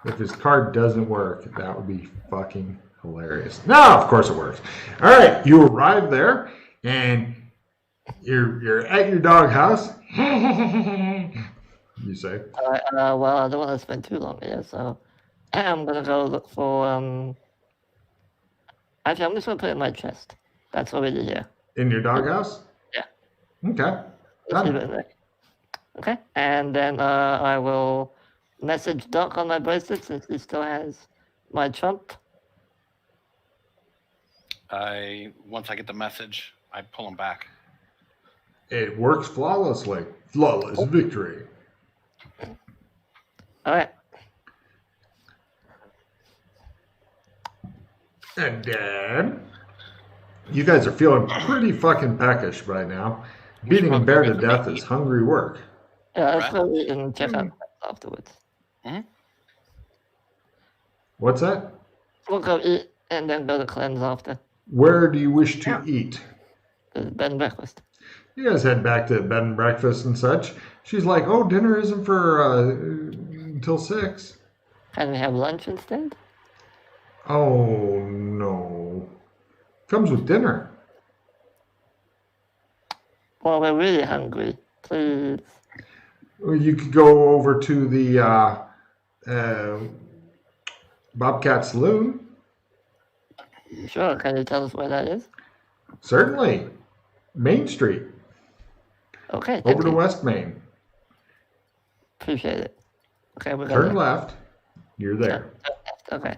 If his card doesn't work, that would be fucking hilarious. No, of course it works. All right, you arrive there, and you're at your doghouse. You say? Well, I don't want to spend too long here, so I'm gonna go look for. Actually, I'm just gonna put it in my chest. That's already here. In your doghouse? Yeah. Okay. Let's leave it in there. Okay, and then I will message Doc on my bracelet since he still has my trump. Once I get the message, I pull him back. It works flawlessly. Flawless victory. All right. And then you guys are feeling pretty fucking peckish right now. Beating a bear to death is hungry work. Yeah, let's go eat and check out afterwards. Mm-hmm. What's that? We'll go eat and then go to cleanse after. Where do you wish to eat? Bed and breakfast. You guys head back to bed and breakfast and such. She's like, oh, dinner isn't for until 6. Can we have lunch instead? Oh, no. Comes with dinner. Well, we're really hungry. Please. You could go over to the Bobcat Saloon. Sure, can you tell us where that is? Certainly. Main Street. Okay. Over to West Main. Appreciate it. Okay, we're Turn left. You're there. Okay.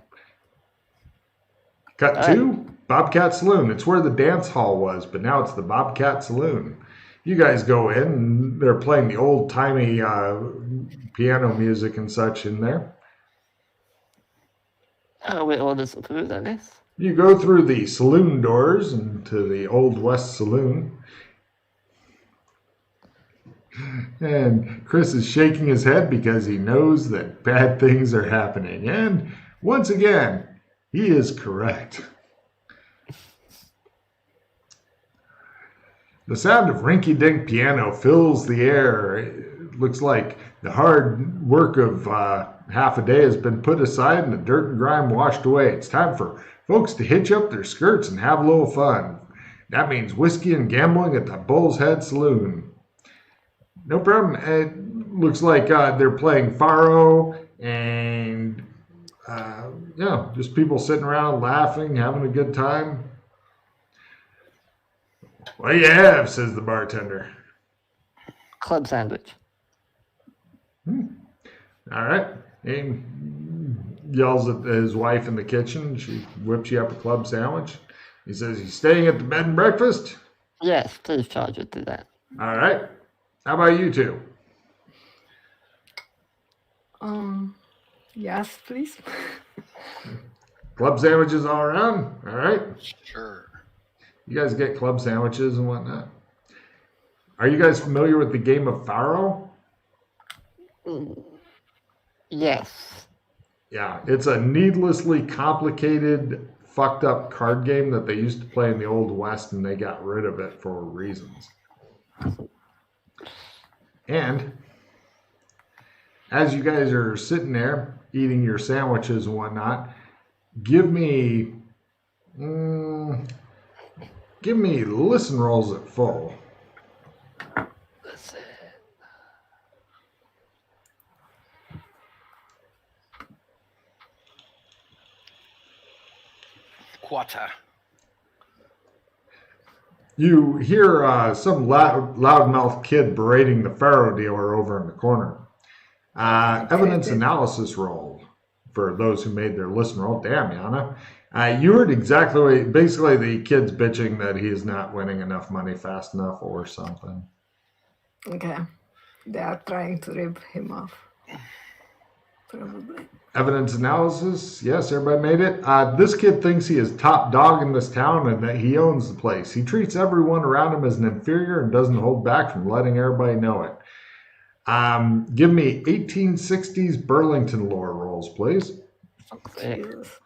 Cut to Bobcat Saloon. It's where the dance hall was, but now it's the Bobcat Saloon. You guys go in, and they're playing the old-timey piano music and such in there. We order some food, I guess. You go through the saloon doors into the Old West Saloon. And Chris is shaking his head because he knows that bad things are happening. And once again, he is correct. The sound of rinky-dink piano fills the air. It looks like the hard work of half a day has been put aside and the dirt and grime washed away. It's time for folks to hitch up their skirts and have a little fun. That means whiskey and gambling at the Bull's Head Saloon. No problem. It looks like they're playing Faro and, just people sitting around laughing, having a good time. What do you have, says the bartender. Club sandwich. All right. He yells at his wife in the kitchen. She whips you up a club sandwich. He says, you staying at the bed and breakfast? Yes, please charge it to that. All right. How about you two? Yes, please. Club sandwiches all around? All right. Sure. You guys get club sandwiches and whatnot. Are you guys familiar with the game of Faro? Yes. Yeah, it's a needlessly complicated, fucked up card game that they used to play in the Old West, and they got rid of it for reasons. And as you guys are sitting there eating your sandwiches and whatnot, give me listen rolls at full. Listen. Quata. You hear some loudmouth kid berating the Faro dealer over in the corner. Evidence analysis roll for those who made their listen roll. Damn, Yana. You heard exactly basically the kid's bitching that he is not winning enough money fast enough or something. Okay. They are trying to rip him off. Probably. Evidence analysis. Yes, everybody made it. This kid thinks he is top dog in this town and that he owns the place. He treats everyone around him as an inferior and doesn't hold back from letting everybody know it. Give me 1860s Burlyton lore rolls, please. Jesus.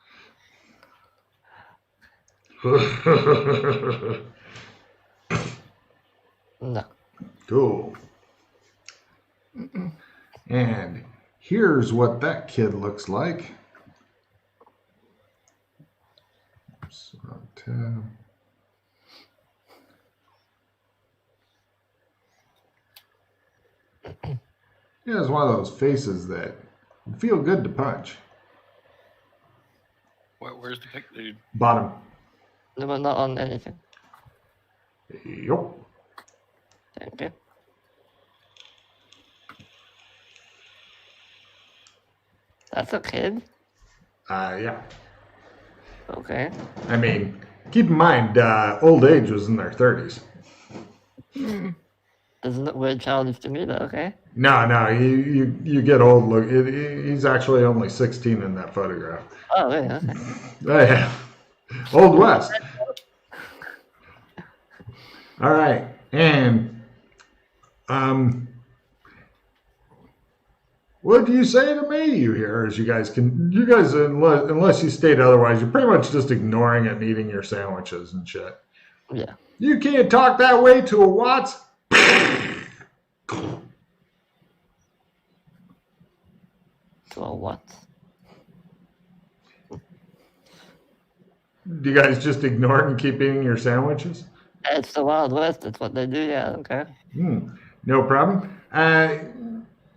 No. Cool. And here's what that kid looks like. So, tab. He has one of those faces that feel good to punch. Where's the pic, dude? Bottom. No, we're not on anything. Yup. Thank you. That's a kid? Yeah. Okay. I mean, keep in mind, old age was in their 30s. Doesn't look very childish to me, but okay. No, you get old. Look, he's actually only 16 in that photograph. Oh, really? Okay. Oh, yeah. Old West. All right. And, what do you say to me, you hear? As you guys, unless you state otherwise, you're pretty much just ignoring it and eating your sandwiches and shit. Yeah. You can't talk that way to a Watts. So what? Do you guys just ignore it and keep eating your sandwiches? It's the Wild West. That's what they do. Yeah, okay. No problem.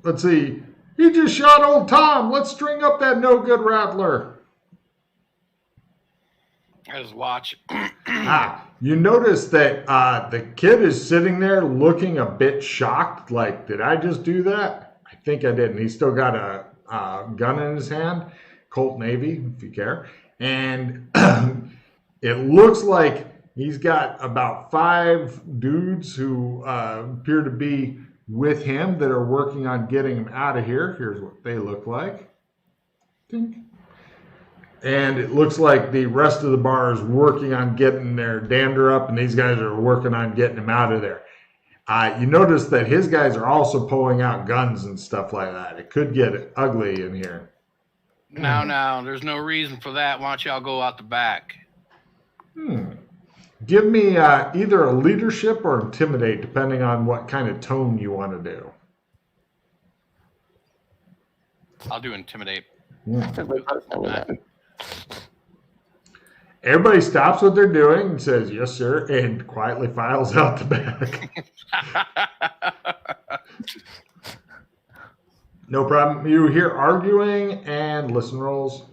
Let's see. He just shot old Tom. Let's string up that no good rattler. I just watch. You notice that the kid is sitting there looking a bit shocked. Like, did I just do that? I think I did. And he's still got a gun in his hand, Colt Navy, if you care. And it looks like he's got about 5 dudes who appear to be with him that are working on getting him out of here. Here's what they look like. Dink. And it looks like the rest of the bar is working on getting their dander up, and these guys are working on getting him out of there. You notice that his guys are also pulling out guns and stuff like that. It could get ugly in here. No, there's no reason for that. Why don't y'all go out the back? Give me either a leadership or intimidate, depending on what kind of tone you want to do. I'll do intimidate. I think we both know that. Everybody stops what they're doing and says, yes, sir, and quietly files out the back. No problem. You hear arguing and listen rolls.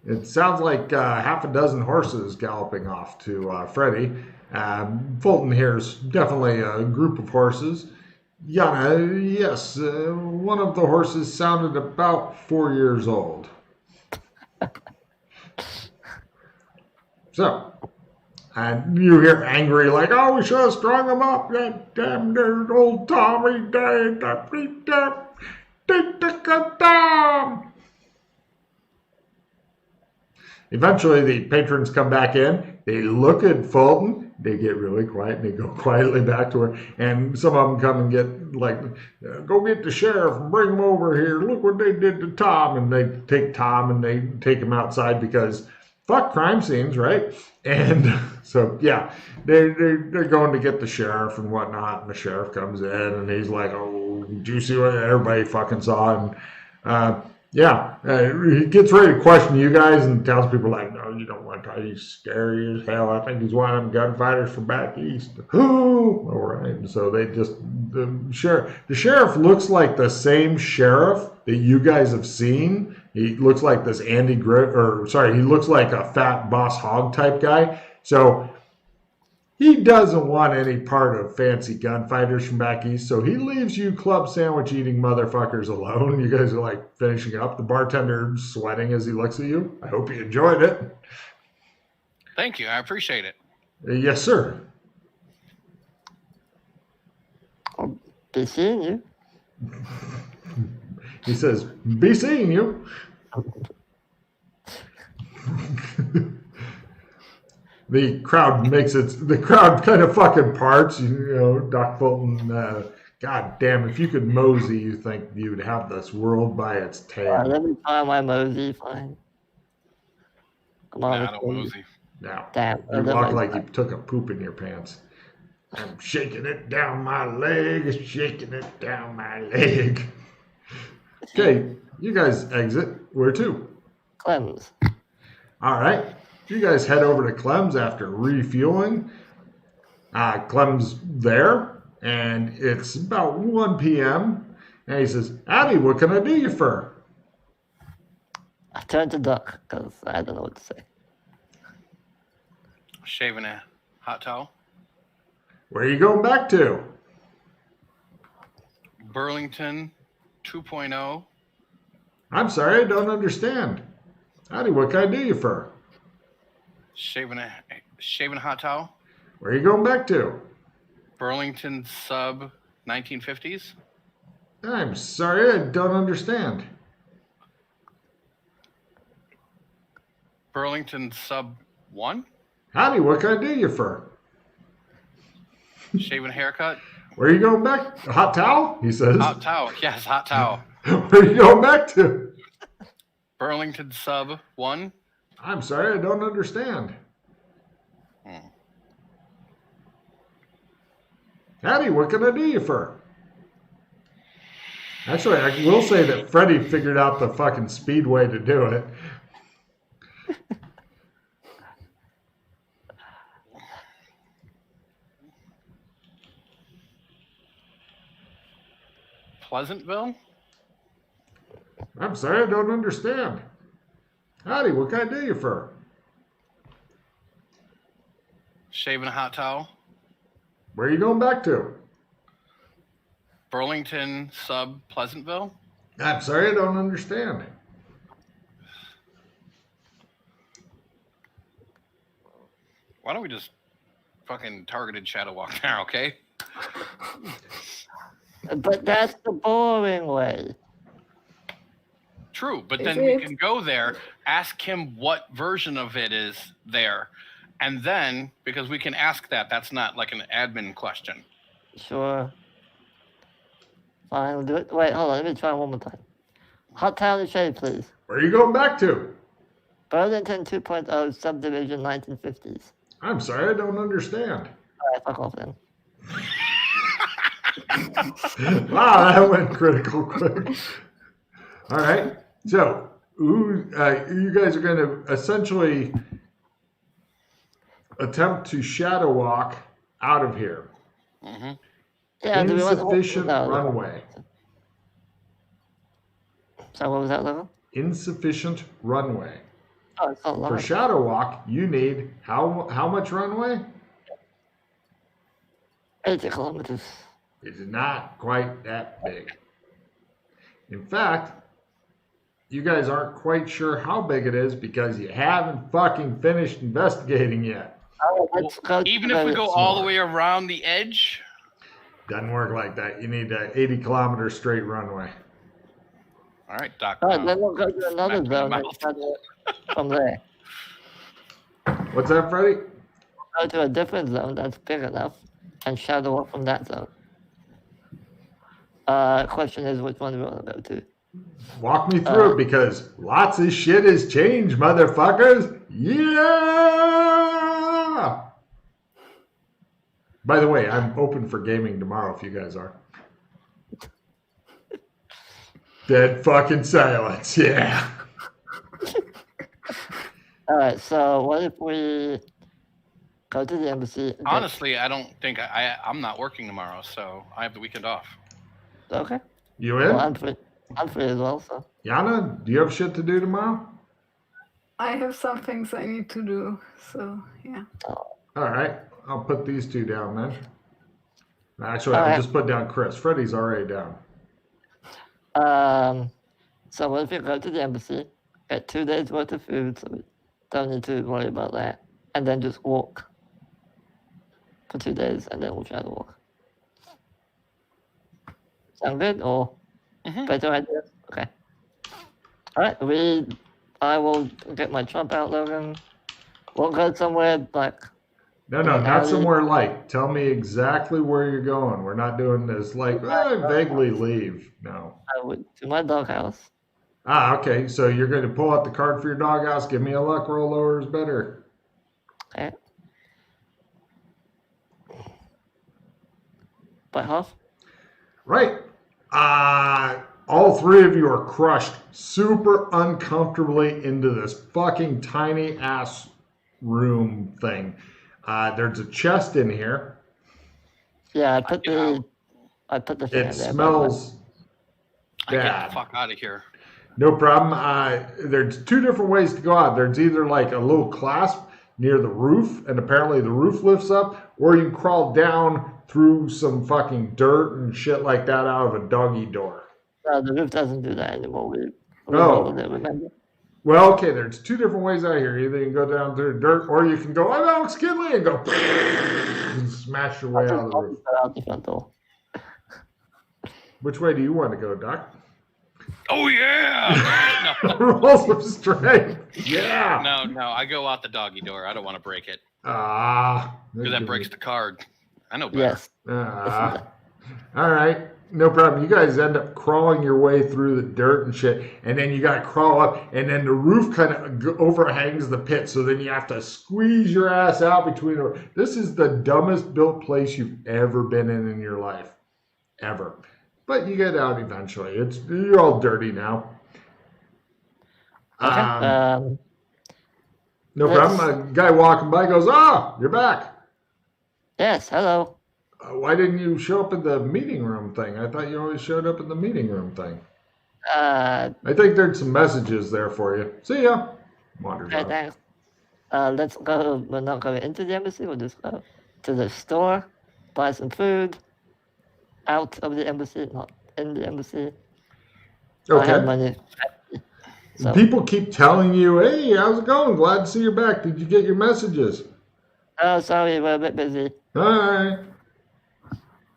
It sounds like half a dozen horses galloping off to Freddie. Fulton hears definitely a group of horses. Yana, yes, one of the horses sounded about 4 years old. So, and you hear angry, like, oh, we should have strung him up. That damn dude, old Tommy died. Tom. Eventually, the patrons come back in. They look at Fulton. They get really quiet and they go quietly back to her. And some of them come and get, like, go get the sheriff and bring him over here. Look what they did to Tom. And they take Tom and they take him outside because fuck crime scenes, right? And so, yeah, they're going to get the sheriff and whatnot. And the sheriff comes in and he's like, oh, did you see what everybody fucking saw? And, he gets ready to question you guys, and the townspeople are like, no, you don't want to. He's scary as hell. I think he's one of them gunfighters from back east. All right. And so they just, the sheriff looks like the same sheriff that you guys have seen. He looks like this he looks like a fat Boss Hogg type guy. So he doesn't want any part of fancy gunfighters from back east, so he leaves you club sandwich eating motherfuckers alone. You guys are like finishing up. The bartender sweating as he looks at you. I hope you enjoyed it. Thank you. I appreciate it. Yes, sir. I'll be seeing you. He says, be seeing you. The crowd kind of fucking parts, Doc Fulton, god damn, if you could mosey, you think you'd have this world by its tail. Let me find my mosey, fine. Come on. Nah, I don't mosey. Now, Damn. you walk like you took a poop in your pants. I'm shaking it down my leg, shaking it down my leg. Okay, you guys exit. Where to? Clem's. All right. You guys head over to Clem's after refueling. Clem's there, and it's about 1 p.m. And he says, Abby, what can I do you for? I turned to Duck because I don't know what to say. Shaving a hot towel. Where are you going back to? Burlyton 2.0. I'm sorry, I don't understand. Howdy, what can I do you for? Shaving a hot towel. Where are you going back to? Burlyton sub 1950s. I'm sorry, I don't understand. Burlyton sub 1. Howdy, what can I do you for? Shaving haircut. Where are you going back? A hot towel? He says. Hot towel. Yes, hot towel. Where are you going back to? Burlyton sub 1. I'm sorry, I don't understand. Howdy, what can I do you for? Actually, I will say that Freddie figured out the fucking speed way to do it. Pleasantville. I'm sorry, I don't understand. Howdy, what can I do you for? Shaving a hot towel. Where are you going back to? Burlyton sub Pleasantville. I'm sorry, I don't understand. Why don't we just fucking targeted shadow walk there, okay? But that's the boring way. True, but Is then we it? can go there, ask him what version of it is there, and then, because we can ask that, that's not like an admin question. Sure. Fine, we'll do it. Wait, hold on. Let me try one more time. Hot towel and shade, please. Where are you going back to? Burlington 2.0 subdivision 1950s. I'm sorry, I don't understand. Alright, fuck off then. Wow, that went critical quick. All right, so you guys are going to essentially attempt to shadow walk out of here. Mm-hmm. Yeah, do we want Insufficient no. runway. So what was that level? Insufficient runway. Oh, it's not For long. shadow walk, you need how much runway? 80 kilometers. It's not quite that big. In fact, you guys aren't quite sure how big it is because you haven't fucking finished investigating yet. Oh, let's go Even to if we the- go all the way around the edge, Doesn't work like that. You need an 80-kilometer straight runway. all right, Doc. Alright, then we'll go to another Smack me in the zone and mouth. shadow from there. What's that, Freddie? Go to a different zone that's big enough and shadow up from that zone. Question is which one we want to go to. Walk me through it because lots of shit has changed, motherfuckers. Yeah! By the way, I'm open for gaming tomorrow if you guys are. Dead fucking silence, yeah. Alright, so what if we go to the embassy? Honestly, I don't think I'm not working tomorrow, so I have the weekend off. Okay. You Well, in? I'm free as well, so. Yana, do you have shit to do tomorrow? I have some things I need to do, so yeah. All right, I'll put these two down then. Actually, All I'll right. just put down Chris. Freddie's already down. So what if we go to the embassy, get 2 days worth of food, so we don't need to worry about that, and then just walk for 2 days, and then we'll try to walk. Sound good, or Mhm. better idea? Okay. All right, I will get my Trump out, Logan. We'll go somewhere like No, not somewhere light. Tell me exactly where you're going. We're not doing this like vaguely leave. No. I would to my doghouse. Okay. So you're going to pull out the card for your doghouse. Give me a luck roll, lower is better. Okay. By half? Right. All three of you are crushed super uncomfortably into this fucking tiny ass room thing. There's a chest in here. Yeah, I get out. I put the thing It in there. by the way. smells I get bad. the fuck out of here. No problem. There's two different ways to go out. There's either like a little clasp near the roof, and apparently the roof lifts up, or you crawl down through some fucking dirt and shit like that out of a doggy door. The roof doesn't do that anymore. We Oh. modeled it, remember? Well, okay, there's two different ways out here. Either you can go down through the dirt, or you can go, I'm Alex Kidley, and go and smash your way out of the roof. Out the front door. Which way do you want to go, Doc? Oh yeah! Roll some strength. Yeah. No. I go out the doggy door. I don't want to break it Ah. because that breaks the card. I know better. Yes. All right. No problem. You guys end up crawling your way through the dirt and shit, and then you got to crawl up, and then the roof kind of overhangs the pit, so then you have to squeeze your ass out between them. This is the dumbest built place you've ever been in your life. Ever. But you get out eventually. You're all dirty now. Okay. No let's- problem. A guy walking by goes, you're back. Yes, hello. Why didn't you show up at the meeting room thing? I thought you always showed up at the meeting room thing. I think there's some messages there for you. See ya. Wanders Okay, off. thanks. Let's go. We're not going into the embassy. We'll just go to the store, buy some food. Out of the embassy, not in the embassy. I have Okay. money. So, People keep telling you, hey, how's it going? Glad to see you're back. Did you get your messages? oh, sorry, we're a bit busy. All right.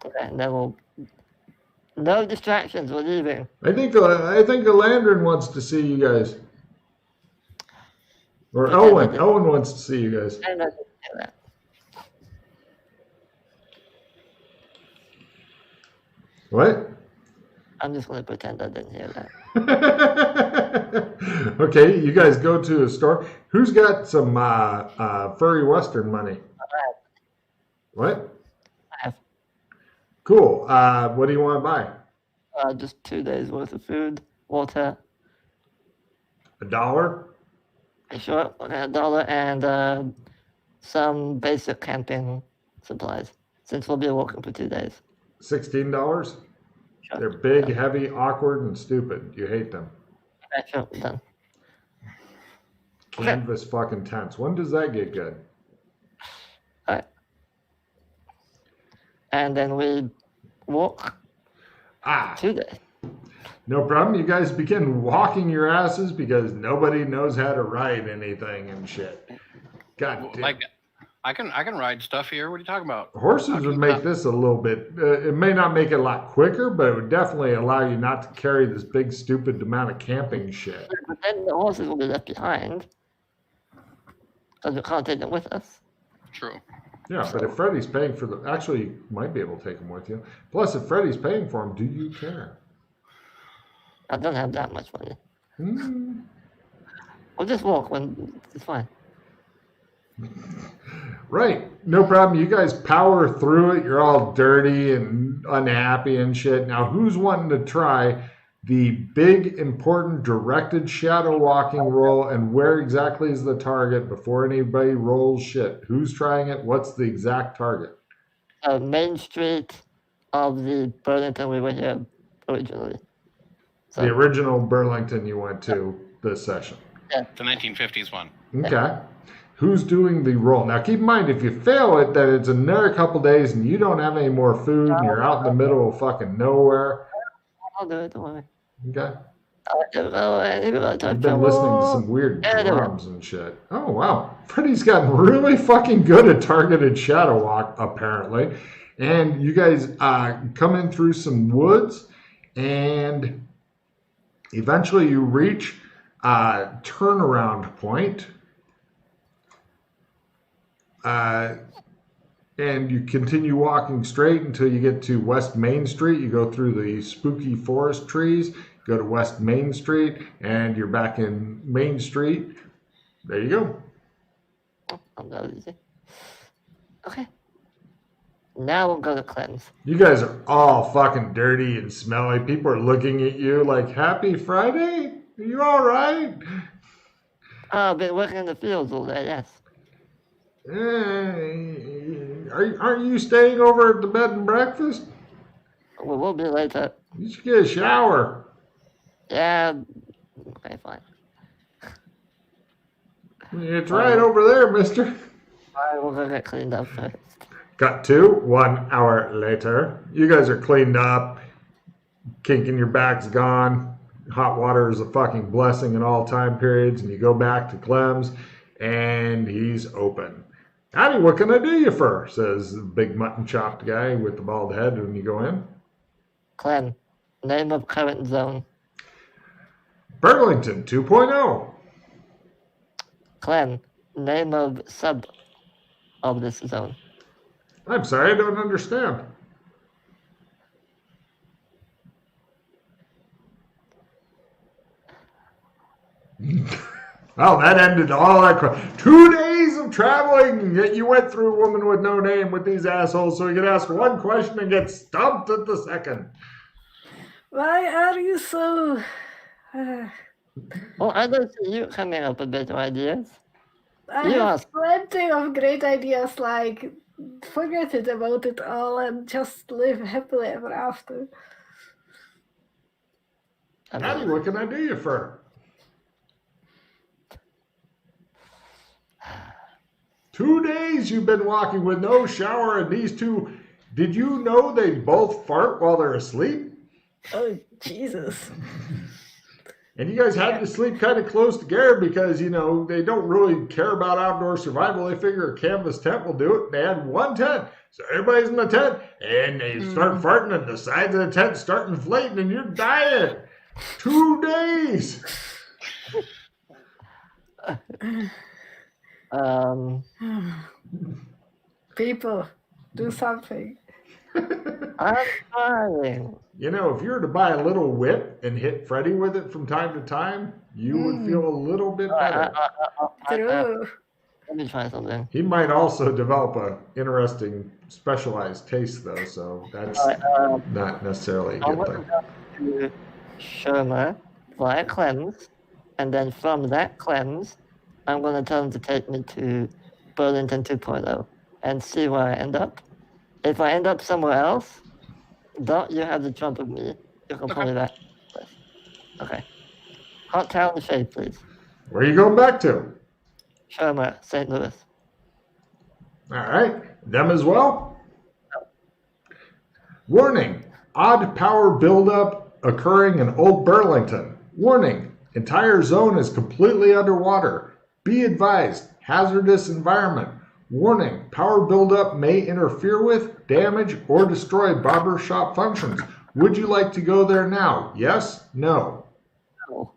Okay, and then we'll. No distractions. We're leaving. I think Alandrin wants to see you guys. Or Okay, Owen. okay. Owen wants to see you guys. And I didn't hear that. What? I'm just going to pretend I didn't hear that. Okay, you guys go to a store. Who's got some furry Western money? What? I have Cool. What do you want to buy? just 2 days worth of food, water, $1? sure, okay, $1, and some basic camping supplies, since we'll be walking for 2 days. $16? Sure. They're big, heavy, awkward, and stupid. You hate them. Okay, sure, done. Canvas fucking tents. When does that get good? All right. And then we walk 2 days. No problem. You guys begin walking your asses because nobody knows how to ride anything and shit. God damn. Like, I can ride stuff here. What are you talking about? Horses would make this a little bit, it may not make it a lot quicker, but it would definitely allow you not to carry this big, stupid amount of camping shit. But then the horses will be left behind because we can't take them with us. True. Yeah, but if Freddie's paying for them, actually, you might be able to take them with you. Plus, if Freddie's paying for them, do you care? I don't have that much money. Hmm. We'll just walk when it's fine. Right. No problem. You guys power through it. You're all dirty and unhappy and shit. Now, who's wanting to try the big, important, directed shadow walking roll, and where exactly is the target before anybody rolls shit? Who's trying it? What's the exact target? Main Street of the Burlyton we were here originally. So, The original Burlington you went to this session. The 1950s one. Okay. Who's doing the roll? Now, keep in mind, if you fail it, then it's another couple days and you don't have any more food and you're out in the middle of fucking nowhere. I'll do it, don't worry. Okay. I've I've been listening to some weird Yeah, no. drums and shit. Oh, wow. Freddie's gotten really fucking good at targeted shadow walk, apparently. And you guys come in through some woods, and eventually you reach a turnaround point. And you continue walking straight until you get to West Main Street. You go through the spooky forest trees, go to West Main Street, and you're back in Main Street. There you go. go easy. Okay. Now we'll go to cleanse. You guys are all fucking dirty and smelly. People are looking at you like, Happy Friday? Are you all right? Oh, I've been working in the fields all day, yes. Aren't you staying over at the bed and breakfast? Well, we'll be later. You should get a shower. Yeah. Okay, fine. It's right over there, mister. Alright, we'll go get cleaned up first. Cut to 1 hour later. You guys are cleaned up. Kink in your back's gone. Hot water is a fucking blessing in all time periods. And you go back to Clem's, and he's open. Howdy, what can I do you for? Says the big mutton chopped guy with the bald head when you go in. Clem, name of current zone. Burlyton 2.0. Clem, name of sub of this zone. I'm sorry, I don't understand. Well, that ended all that. 2 days of traveling that you went through, woman with no name, with these assholes, so you could ask one question and get stumped at the second. Why are you so... Oh, I don't see you coming up with better ideas. I You have ask. plenty of great ideas, like forget it about it all and just live happily ever after. I Howdy, mean, what can I do you for? 2 days you've been walking with no shower, and these two, did you know they both fart while they're asleep? Oh, Jesus. And you guys had to sleep kind of close together because, you know, they don't really care about outdoor survival. They figure a canvas tent will do it. They had one tent. So everybody's in the tent, and they start farting, and the sides of the tent start inflating, and you're dying. 2 days. People, do something. I'm trying. You know, if you were to buy a little whip and hit Freddy with it from time to time, you would feel a little bit better. True. Let me try something. He might also develop a interesting specialized taste, though, so that's not necessarily a I'm good going thing. to go to Shermer via cleanse, and then from that cleanse, I'm going to tell him to take me to Burlyton 2.0 and see where I end up. If I end up somewhere else, don't you have the trump of me. You can pull me back. Okay. Hot Town Shade, please. Where are you going back to? Shermer, St. Louis. All right. Them as well? Warning. Odd power buildup occurring in Old Burlington. Warning. Entire zone is completely underwater. Be advised. Hazardous environment. Warning. Power buildup may interfere with, damage, or destroy barbershop functions. Would you like to go there now? Yes? No? No.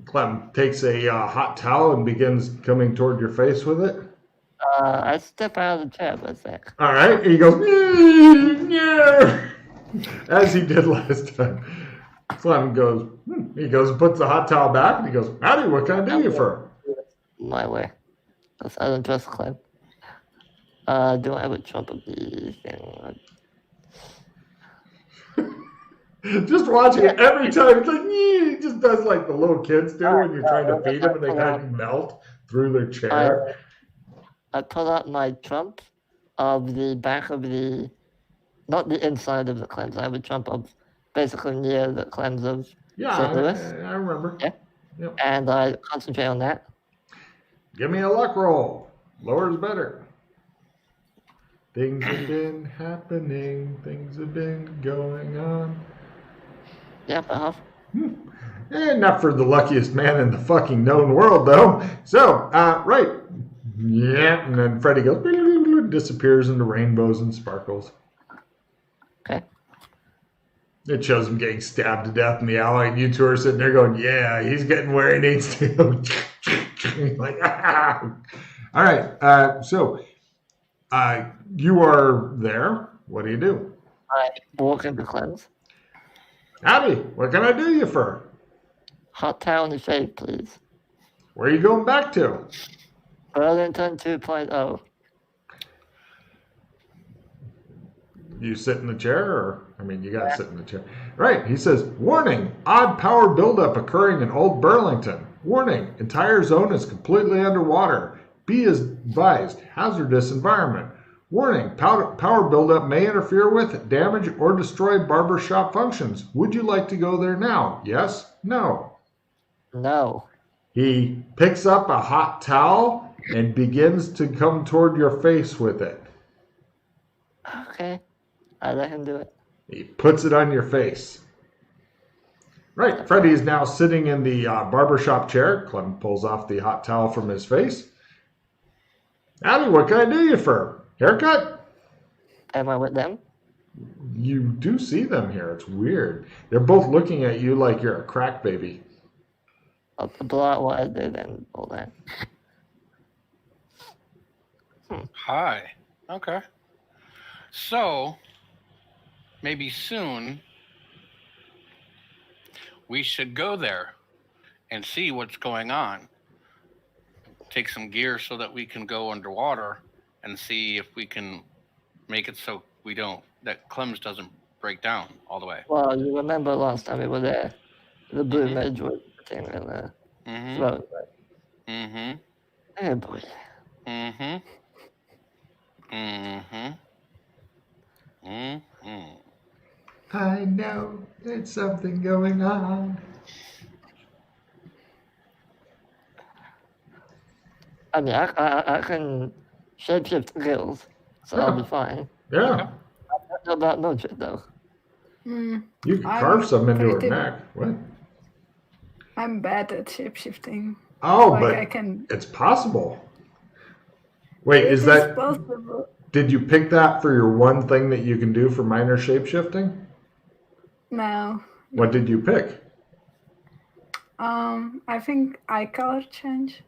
Clem takes a hot towel and begins coming toward your face with it. I step out of the chair for a sec. All right. He goes, yeah, as he did last time. Clem goes, he goes, puts the hot towel back, and he goes, howdy, what can I do you for? My way. Because I don't trust Clem. Do I have a trump of the thing? Just watching it every time. It's like, he just does like the little kids do when you're trying to feed them and they kind of melt through their chair. I pull out my trump of the back of the, not the inside of the cleanse. I have a trump of basically near the cleanse of St. Louis. I remember. Yeah. Yep. And I concentrate on that. Give me a luck roll. Lower is better. Things have been happening. Things have been going on. Yeah, half. Not for the luckiest man in the fucking known world, though. So, right. Yeah, and then Freddy goes, disappears into rainbows and sparkles. Okay. It shows him getting stabbed to death in the alley, and you two are sitting there going, yeah, he's getting where he needs to go. Like, ah. All right, so you are there. What do you do? I walk into cleanse. Howdy, what can I do you for? Hot towel and shade, please. Where are you going back to? Burlyton 2.0. You sit in the chair, or you gotta sit in the chair. Right. He says, "Warning: odd power buildup occurring in Old Burlington. Warning: entire zone is completely underwater. Be advised: hazardous environment. Warning: power buildup may interfere with, damage, or destroy barbershop functions. Would you like to go there now? Yes? No?" No. He picks up a hot towel and begins to come toward your face with it. Okay. I let him do it. He puts it on your face. Right. Freddie is now sitting in the barbershop chair. Clem pulls off the hot towel from his face. Howdy, what can I do you for? Haircut? Am I with them? You do see them here. It's weird. They're both looking at you like you're a crack baby. I'll blow out what I did and all that. Hi. Okay. So, maybe soon, we should go there and see what's going on. Take some gear so that we can go underwater and see if we can make it so that Clem's doesn't break down all the way. Well, you remember last time we were there, the blue mage was sitting in the throne, right? Mm-hmm. Oh boy. Mm-hmm. Mm-hmm. Mm-hmm. I know there's something going on. I can shapeshift skills, so I'll be fine. Yeah. I don't know about Mildred, though. You can carve some into her neck. What? I'm bad at shapeshifting. Oh, Like, but I can. it's possible. Wait, It is is that... possible. Did you pick that for your one thing that you can do for minor shapeshifting? No. What did you pick? I think eye color change.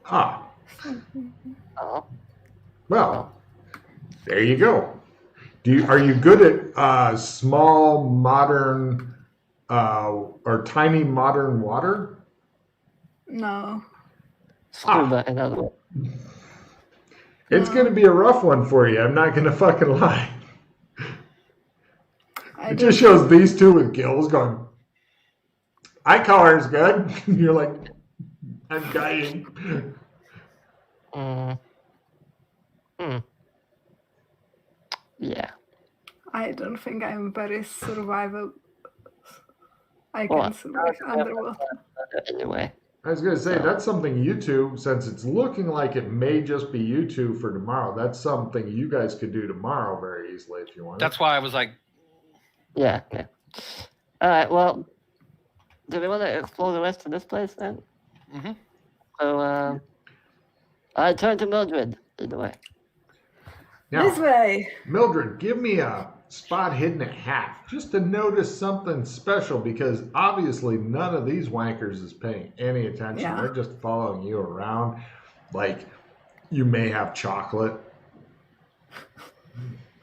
Ah, Oh, well, there you go. Are you good at small modern or tiny modern water? No. scuba, in other words. It's going to be a rough one for you. I'm not going to fucking lie. It just shows these two with gills going, eye color is good. You're like, I'm dying. Yeah. I don't think I'm very survivable. I Well, can survive underwater. Anyway. I was going to say, that's something you two, since it's looking like it may just be you two for tomorrow, that's something you guys could do tomorrow very easily if you want. That's why I was like, Yeah. All right, well, do we want to explore the rest of this place then? mm-hmm. So, I turn to Mildred, either way. Now, This way. Mildred, give me a spot hidden at half, just to notice something special, because obviously none of these wankers is paying any attention. Yeah. They're just following you around like you may have chocolate.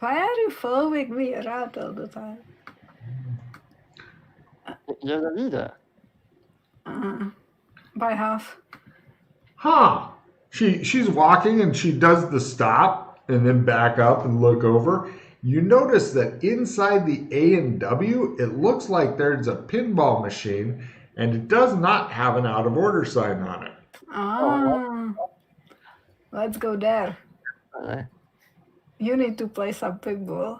Why are you following me around all the time? You're the leader. By half. Huh. She's walking and she does the stop and then back up and look over. You notice that inside the A&W, it looks like there's a pinball machine and it does not have an out of order sign on it. Let's go there. Uh, You need to play some pinball.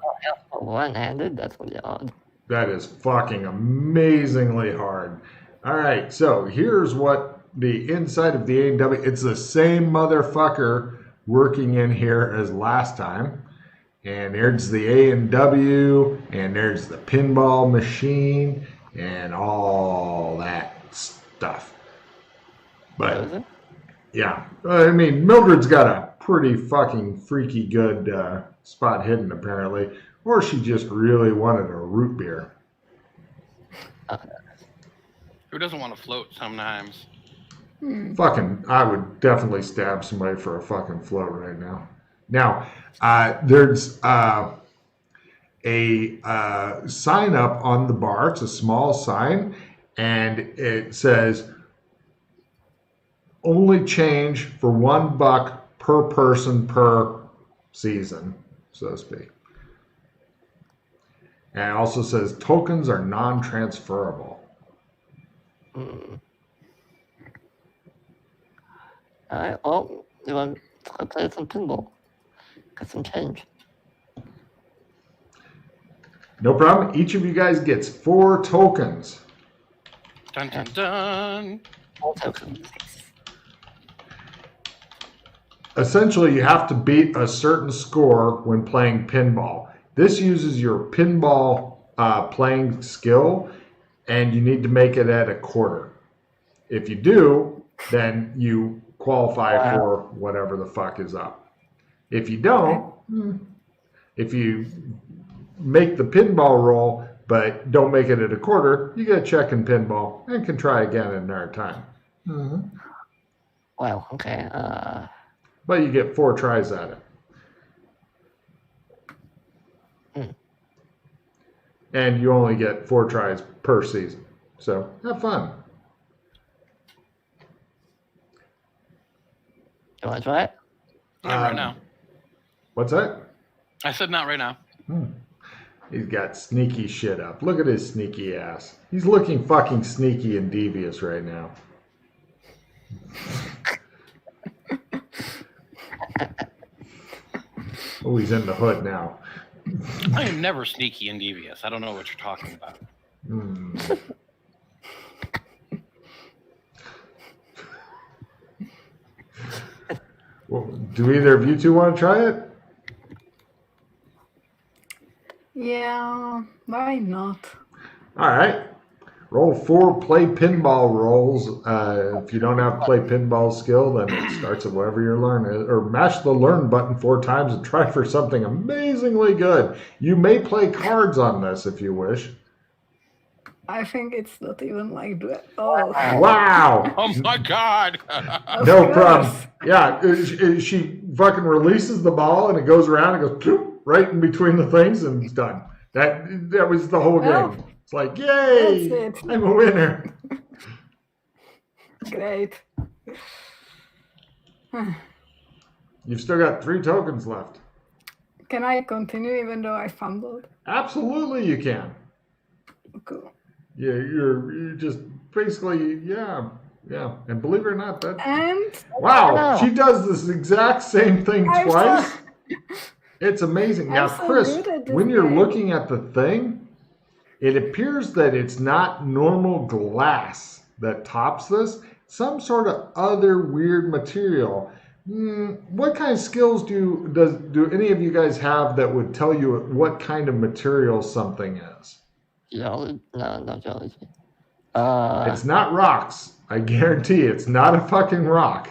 One-handed, that's really odd. That is fucking amazingly hard. All right, so here's what the inside of the A&W, it's the same motherfucker working in here as last time. And there's the A&W, and there's the pinball machine, and all that stuff. But, yeah, I mean, Mildred's got a pretty fucking freaky good spot hidden, apparently. Or she just really wanted a root beer. Who doesn't want to float sometimes? Fucking, I would definitely stab somebody for a fucking float right now. Now, there's a sign up on the bar. It's a small sign, and it says, only change for $1 per person per season, so to speak. And it also says tokens are non-transferable. All right. Well, you want to play some pinball? Get some change. No problem. Each of you guys gets 4 tokens. Dun dun dun. All tokens. Essentially, you have to beat a certain score when playing pinball. This uses your pinball playing skill, and you need to make it at a quarter. If you do, then you qualify for whatever the fuck is up. If you don't, if you make the pinball roll but don't make it at a quarter, you get a check in pinball and can try again at another time. Wow. Okay. But you get 4 tries at it. And you only get 4 tries per season. So have fun. You want to try it? Not right now. What's that? I said not right now. He's got sneaky shit up. Look at his sneaky ass. He's looking fucking sneaky and devious right now. Oh, he's in the hood now. I am never sneaky and devious. I don't know what you're talking about. Well, do either of you two want to try it? Yeah, why not? All right. Roll 4 play pinball rolls. If you don't have play pinball skill, then it starts at whatever your learn is. Or mash the learn button 4 times and try for something amazingly good. You may play cards on this if you wish. I think it's not even like that. Oh, Wow. Oh my God! No Of problem. course. Yeah, she fucking releases the ball and it goes around and goes poof, right in between the things and it's done. That was the whole Well, game. It's like, yay, that's it. I'm a winner. Great. You've still got 3 tokens left. Can I continue even though I fumbled? Absolutely you can. Cool. Yeah, you're just basically, yeah. And believe it or not, that And wow, she does this exact same thing I'm twice. so- It's amazing. I'm Now, so Chris, good at this when you're game. looking at the thing, it appears that it's not normal glass that tops this. Some sort of other weird material. What kind of skills do any of you guys have that would tell you what kind of material something is? Geology? No, not geology. It's not rocks. I guarantee it's not a fucking rock.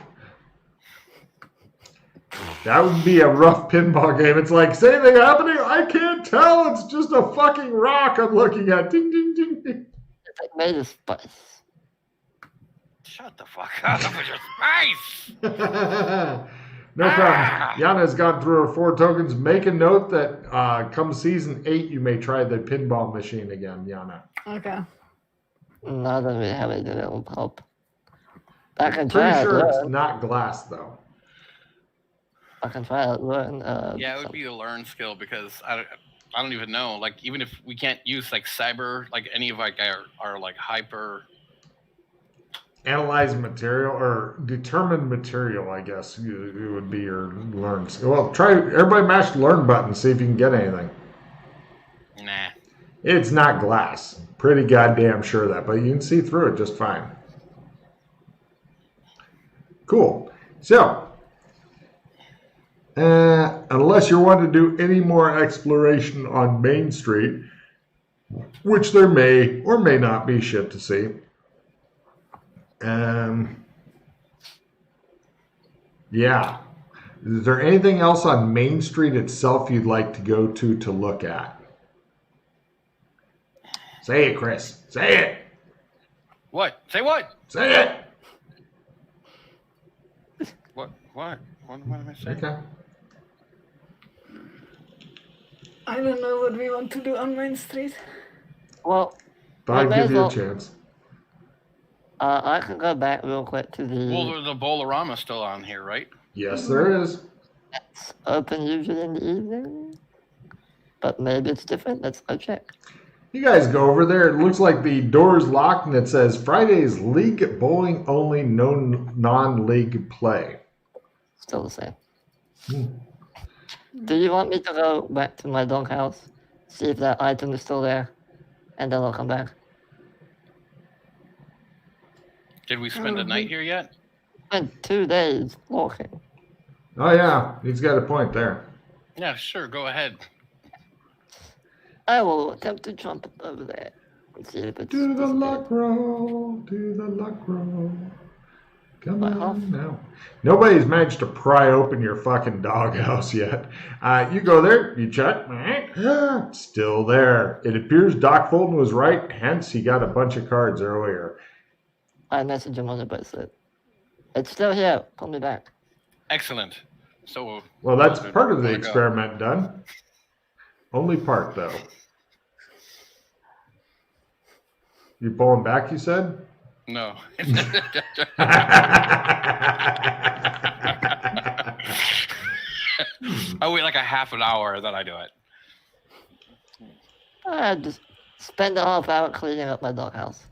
That would be a rough pinball game. It's like, is anything happening? I can't tell. It's just a fucking rock I'm looking at. Ding, ding, ding, ding. It's like made of spice. Shut the fuck up with your spice! No problem. Yana's gone through her 4 tokens. Make a note that come season 8, you may try the pinball machine again, Yana. okay. Not that we have it, it will help. I can Pretty try sure it. it's not glass, though. I can try it. Learn. Yeah, it would be a learn skill because I don't even know. Like, even if we can't use like cyber, like any of like our like hyper. Analyze material or determine material, I guess it would be your learn skill. Well, try everybody mash the learn button, see if you can get anything. Nah. It's not glass. Pretty goddamn sure of that, but you can see through it just fine. Cool. So, unless you're wanting to do any more exploration on Main Street, which there may or may not be shit to see. Yeah. Is there anything else on Main Street itself you'd like to go to look at? Say it, Chris. Say it. What? Say what? Say it. What? What? What am I saying? Okay. I don't know what we want to do on Main Street. Well, Thought I'd may give as you a well- chance. I can go back real quick to Well, the. there's a Bolorama still on here, right? Yes, there is. It's open usually in the evening, but maybe it's different. Let's go check. You guys go over there. It looks like the door's locked and it says Friday's league bowling only, no non-league play. Still the same. Do you want me to go back to my doghouse, see if that item is still there, and then I'll come back? Did we spend a night here yet? Spent 2 days walking. Oh, yeah. He's got a point there. Yeah, sure. Go ahead. I will attempt to jump over there and see if it's. Do the disappeared. luck roll. Do the luck roll. Come What, huh? on now. Nobody's managed to pry open your fucking doghouse yet. You go there, you check. Still there. It appears Doc Fulton was right, hence he got a bunch of cards earlier. I message him on the bracelet. It's still here. Call me back. Excellent. So. Well, that's where part do of the we wanna go? experiment done. Only part, though. You pulling back, you said? No. I wait like a half an hour, then I do it. I just spend a half hour cleaning up my doghouse.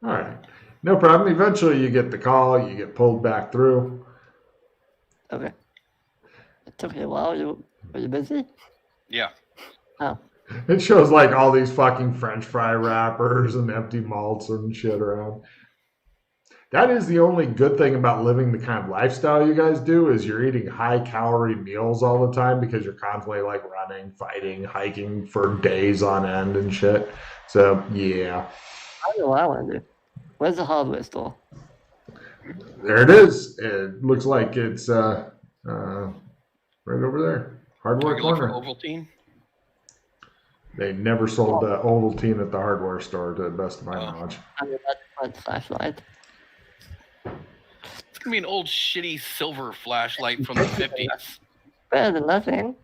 All right. No problem. Eventually you get the call. You get pulled back through. Okay. It took you a while. Were you busy? Yeah. Oh. It shows like all these fucking French fry wrappers and empty malts and shit around. That is the only good thing about living the kind of lifestyle you guys do is you're eating high calorie meals all the time because you're constantly like running, fighting, hiking for days on end and shit. So yeah. I know what I want to do. Where's the hardware store? There it is. It looks like it's right over there. Hardware Can we look for corner. Ovaltine? They never sold Ovaltine at the hardware store to the best of my knowledge. I mean, that's my flashlight. It's gonna be an old shitty silver flashlight from the 50s. Better than nothing.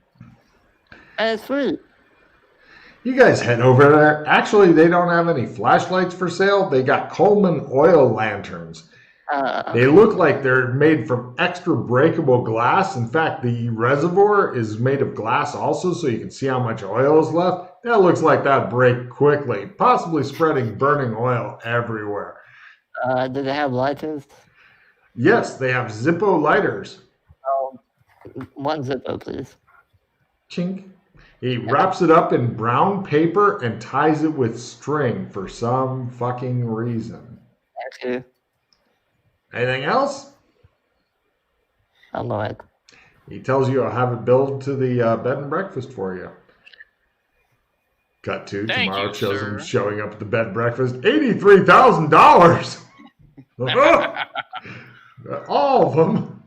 And it's free. You guys head over there. Actually, they don't have any flashlights for sale. They got Coleman oil lanterns. They look like they're made from extra breakable glass. In fact, the reservoir is made of glass also, so you can see how much oil is left. That looks like that'd break quickly, possibly spreading burning oil everywhere. Do they have lighters? Yes, they have Zippo lighters. Oh, one Zippo, please. Chink. He wraps it up in brown paper and ties it with string for some fucking reason. Thank you. Anything else? I'm alright. He tells you I'll have it billed to the bed and breakfast for you. Cut to Thank tomorrow you, shows sir. him showing up at the bed and breakfast. $83,000. All of them.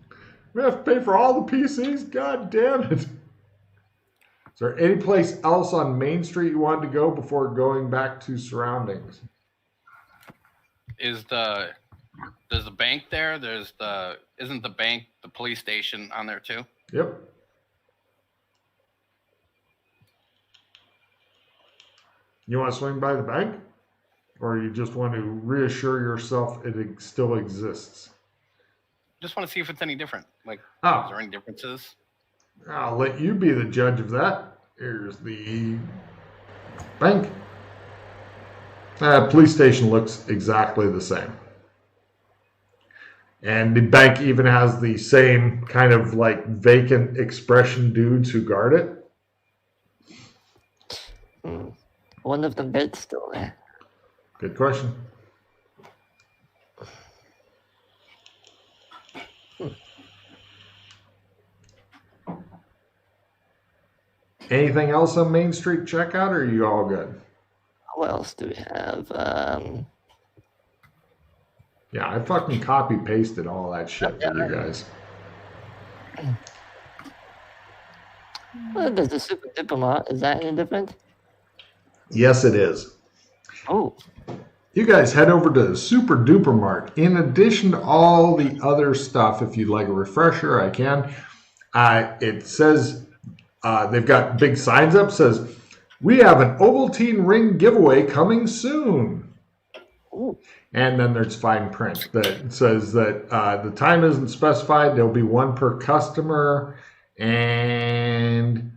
We have to pay for all the PCs. God damn it. Is there any place else on Main Street you wanted to go before going back to surroundings? There's the bank there? Isn't the bank the police station on there too? Yep. You want to swing by the bank? Or you just want to reassure yourself it still exists? Just want to see if it's any different. Like, is Oh, there any differences? I'll let you be the judge of that. Here's the bank. Police station looks exactly the same. And the bank even has the same kind of like vacant expression dudes who guard it. One of the beds still there. Good question. Anything else on Main Street checkout, or are you all good? What else do we have? Yeah, I fucking copy pasted all that shit for you guys. Well, there's the Super Diplomat. Is that any different? Yes, it is. Oh, You guys head over to Super Duper Mart. In addition to all the other stuff, if you'd like a refresher, I can. It says they've got big signs up. Says we have an Ovaltine ring giveaway coming soon. Ooh. And then there's fine print that says that the time isn't specified. There'll be one per customer, and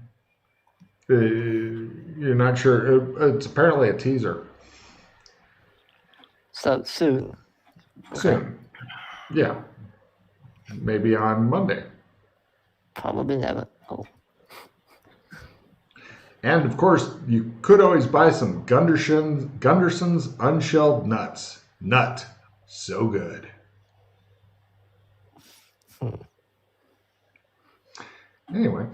you're not sure. It's apparently a teaser. So soon. Soon. Yeah. Maybe on Monday. Probably never. Oh. And of course, you could always buy some Gunderson's unshelled nuts. Nut. So good. Anyway,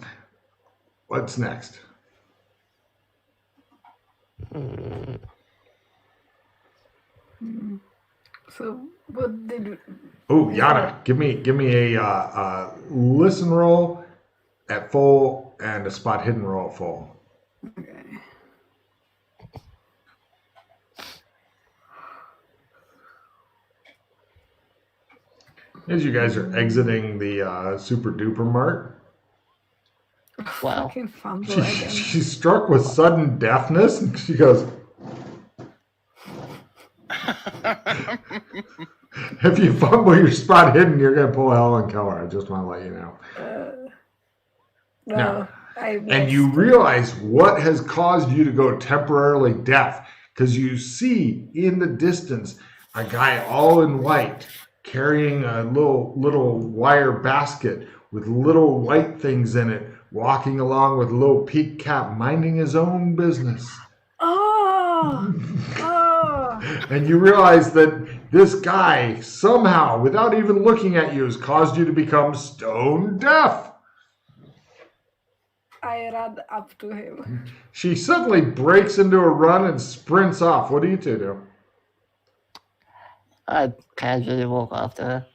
what's next? So what did we... Oh, Yana, give me a listen roll at full and a spot hidden roll at full. Okay. As you guys are exiting the Super Duper Mart, Wow. Fucking fumble again. she's struck with sudden deafness, and she goes, if you fumble your spot hidden, you're going to pull Helen Keller. I just want to let you know. No, No. I And you missed. realize what has caused you to go temporarily deaf, because you see in the distance a guy all in white carrying a little wire basket with little white things in it, walking along with a little peak cap, minding his own business. Oh! Oh! And you realize that this guy somehow, without even looking at you, has caused you to become stone deaf. I ran up to him. She suddenly breaks into a run and sprints off. What do you two do? I casually walk after her.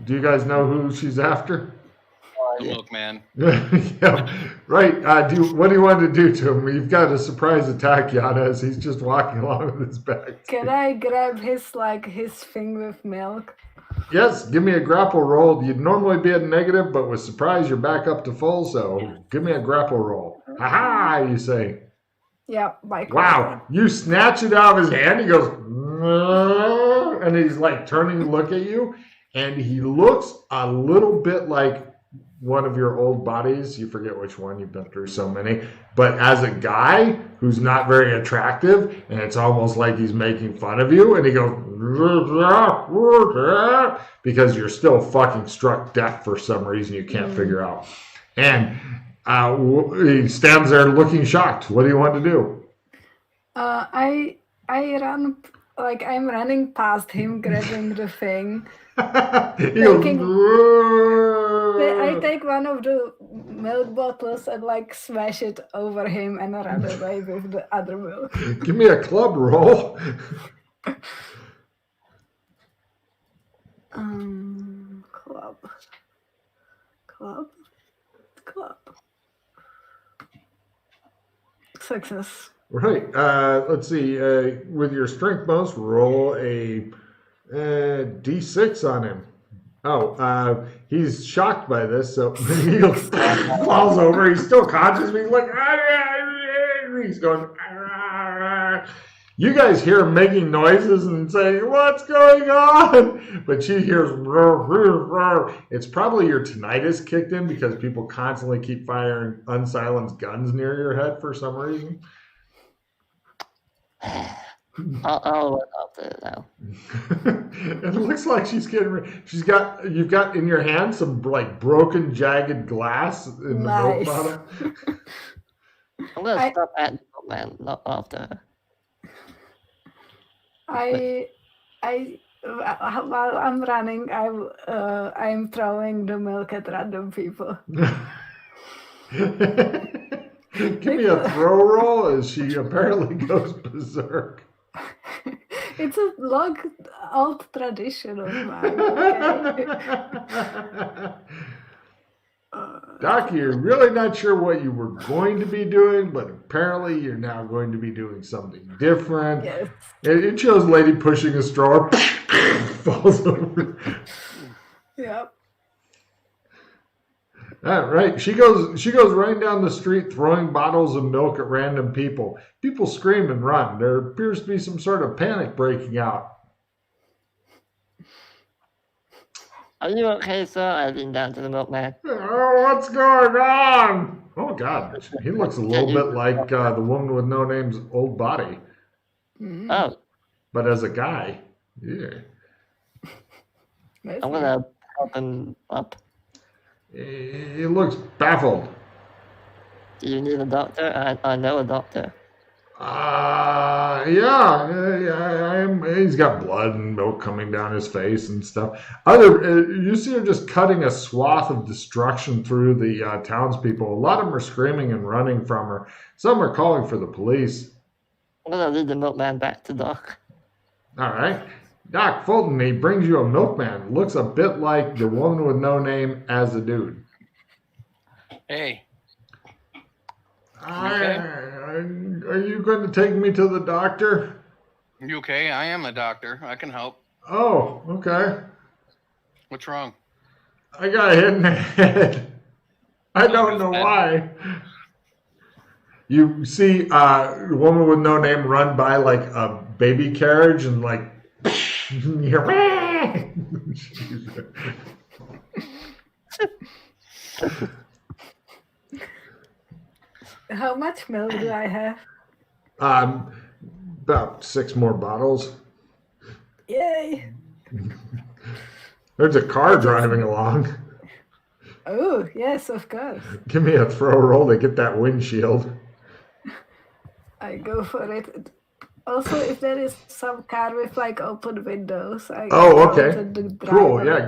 Do you guys know who she's after? Look, man. Yeah, right. What do you want to do to him? You've got a surprise attack, Yana, as he's just walking along with his bag. Can I grab his thing with milk? Yes, give me a grapple roll. You'd normally be at negative, but with surprise, you're back up to full, so give me a grapple roll. Ha-ha, you say. Yeah, by Wow, you snatch it out of his hand. He goes, and he's like turning to look at you, and he looks a little bit like one of your old bodies. You forget which one, you've been through so many. But as a guy who's not very attractive, and it's almost like he's making fun of you, and he goes, because you're still fucking struck deaf for some reason you can't figure out. And he stands there looking shocked. What do you want to do? I run, I'm running past him, grabbing the thing. He goes, I take one of the milk bottles and smash it over him and run away with the other milk. give me a club roll. Club. Success. Right. Let's see. With your strength bonus, roll a d6 on him. Oh, he's shocked by this, so he falls over. He's still conscious, but he's like, he's going. You guys hear him making noises and saying, "What's going on?" But she hears. It's probably your tinnitus kicked in because people constantly keep firing unsilenced guns near your head for some reason. I'll run after her now. It looks like you've got in your hand some broken, jagged glass in the milk Nice. bottle. I'm gonna stop at the man, not after her. While I'm running, I'm throwing the milk at random people. Give me a throw roll as she apparently goes berserk. It's a long, old tradition of mine. Okay? Doc, you're really not sure what you were going to be doing, but apparently you're now going to be doing something different. Yes. It shows a lady pushing a straw, falls over. Yep. Right. She goes right down the street throwing bottles of milk at random people. People scream and run. There appears to be some sort of panic breaking out. Are you okay, sir? I lean down to the milkman. Oh, what's going on? Oh, God. He looks a little bit like the woman with no name's old body. Oh, But as a guy, yeah. I'm gonna help him up. He looks baffled. Do you need a doctor? I know a doctor. Yeah, I am. He's got blood and milk coming down his face and stuff. You see her just cutting a swath of destruction through the townspeople. A lot of them are screaming and running from her. Some are calling for the police. I'm gonna lead the milkman back to Doc. All right. Doc Fulton, he brings you a milkman. Looks a bit like the woman with no name as a dude. Hey. Are you going to take me to the doctor? You okay? I am a doctor. I can help. Oh, okay. What's wrong? I got hit in the head. I don't know why. You see a woman with no name run by like a baby carriage and like How much milk do I have? About 6 more bottles. Yay! There's a car driving along. Oh, yes, of course. Give me a throw roll to get that windshield. I go for it. Also, if there is some car with like open windows, I Oh, okay. the Cool. driver. Yeah,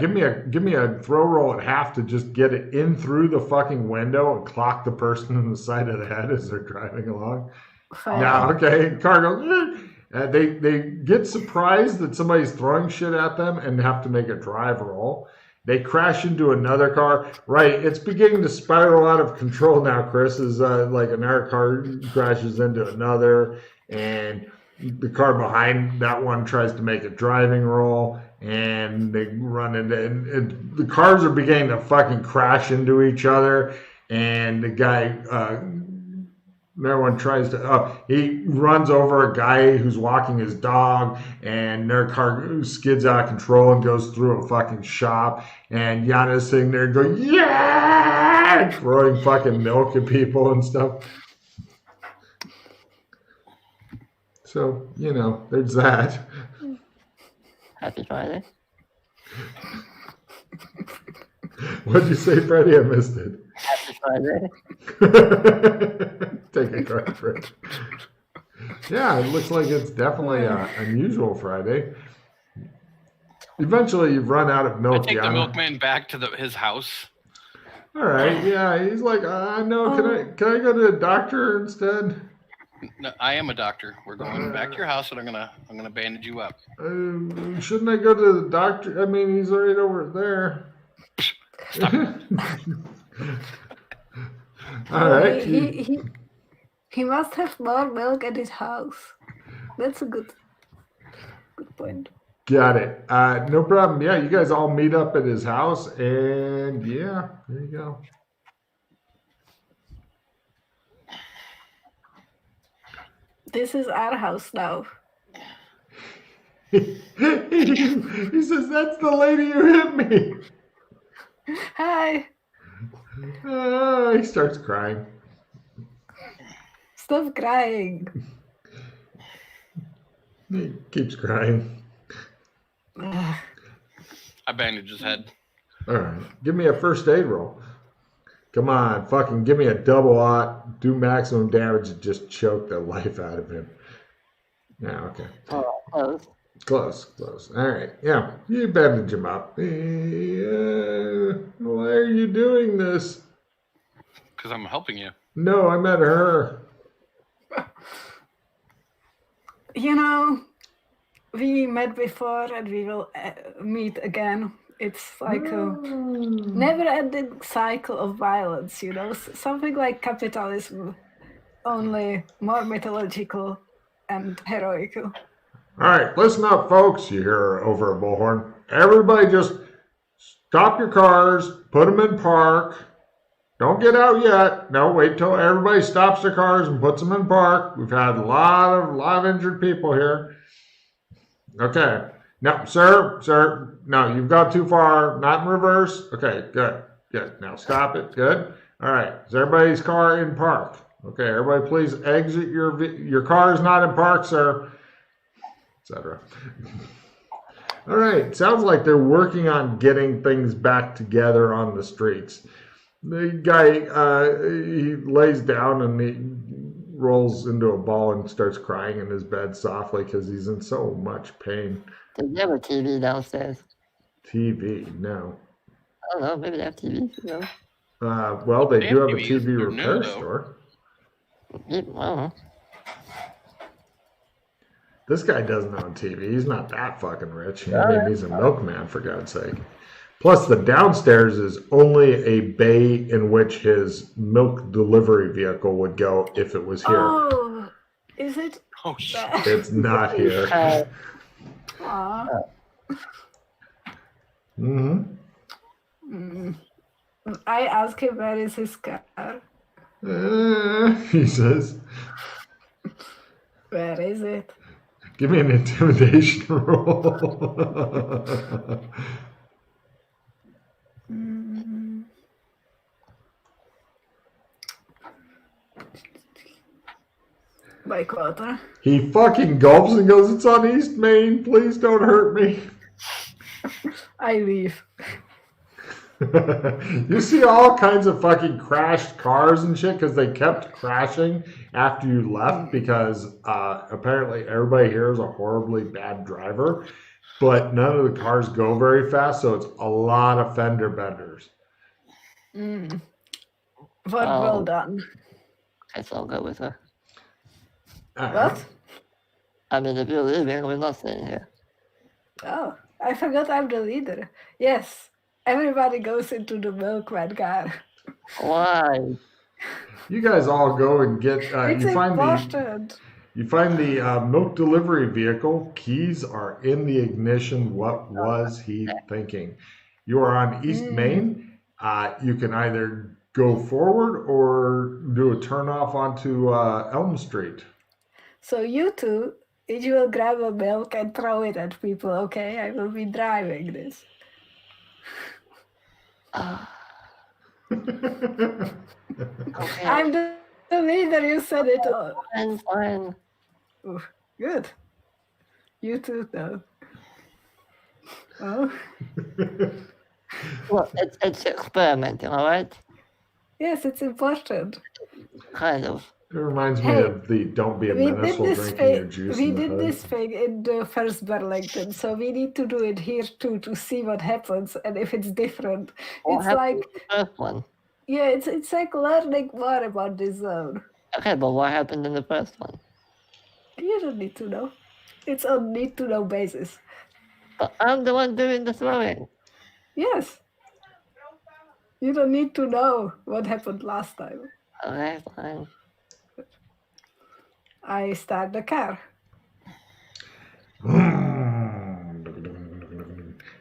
give me a throw roll at half to just get it in through the fucking window and clock the person in the side of the head as they're driving along. Fine. Yeah, okay. Car goes. They get surprised that somebody's throwing shit at them and have to make a drive roll. They crash into another car. Right, it's beginning to spiral out of control now, Chris. Is like another car crashes into another, and the car behind that one tries to make a driving roll, and they run into, and the cars are beginning to fucking crash into each other, and the guy, everyone tries to, he runs over a guy who's walking his dog, and their car skids out of control and goes through a fucking shop, and Yana's sitting there going, yeah, throwing fucking milk at people and stuff. So, you know, there's that. Happy Friday. What'd you say, Freddie? I missed it. Happy Friday. Take a card for it. Yeah, it looks like it's definitely an unusual Friday. Eventually, you've run out of I milk. take the Yana. milkman back to his house. All right, yeah. He's like, no, can I go to the doctor instead? No, I am a doctor. We're going back to your house, and I'm gonna bandage you up. Shouldn't I go to the doctor? I mean, he's right over there. Stop. All right. He must have more milk at his house. That's a good point. Got it. No problem. Yeah, you guys all meet up at his house, and yeah, there you go. This is our house now. He says, "That's the lady who hit me." Hi. He starts crying. Stop crying. He keeps crying. I bandage his head. All right, give me a first aid roll. Come on, fucking give me a double aught, do maximum damage, and just choke the life out of him. Yeah, okay. Close. All right, yeah, you bandage him up. Why are you doing this? Because I'm helping you. No, I met her. You know, we met before and we will meet again. It's like a never-ending cycle of violence, you know, something like capitalism, only more mythological and heroical. All right, listen up, folks. You hear over a bullhorn. Everybody just stop your cars, put them in park, Don't get out yet. No, wait till everybody stops their cars and puts them in park. We've had a lot of injured people here. Okay. No, sir. No, you've got too far. Not in reverse. Okay, good. Now stop it. Good. All right. Is everybody's car in park? Okay, everybody please exit your car is not in park, sir. Etc. All right. Sounds like they're working on getting things back together on the streets. The guy, he lays down and he rolls into a ball and starts crying in his bed softly because he's in so much pain. Do they have a TV downstairs? TV, no. I don't know. Maybe they have TV. You know? Well, they They do have have a TVs. TV They're repair new, though. store. I don't know. This guy doesn't own TV. He's not that fucking rich. I mean, he's a milkman, for God's sake. Plus, the downstairs is only a bay in which his milk delivery vehicle would go if it was here. Oh, is it? Oh, shit. It's not here. Aw. Mm-hmm. I asked him where is his car. He says, Where is it? give me an intimidation roll. By quarter. He fucking gulps and goes, it's on East Main. Please don't hurt me. I leave. You see all kinds of fucking crashed cars and shit because they kept crashing after you left because apparently everybody here is a horribly bad driver, but none of the cars go very fast, so it's a lot of fender benders. Well done. I guess I'll go with her. What? I mean, if you're leaving, we're not staying here. Oh, I forgot I'm the leader. Yes, everybody goes into the milkman car. Why? You guys all go and get. It's important. You find the milk delivery vehicle. Keys are in the ignition. What was he thinking? You are on East Main. You can either go forward or do a turn off onto Elm Street. So you two, you will grab a milk and throw it at people, okay? I will be driving this. Okay. I'm the leader, you said it all. Fine. Ooh, good. You too, though. Oh? Well, it's experimenting, all right? Yes, it's important. Kind of. It reminds me Hey, of the "Don't be a We menace did while this drinking your thing. juice We in the did hood." this thing in the first Burlyton, so we need to do it here too to see what happens and if it's different. What It's happened like, in the first one? yeah, it's like learning more about this zone. Okay, but what happened in the first one? You don't need to know. It's on need to know basis. But I'm the one doing the throwing. Yes. You don't need to know what happened last time. Okay, fine. I start the car.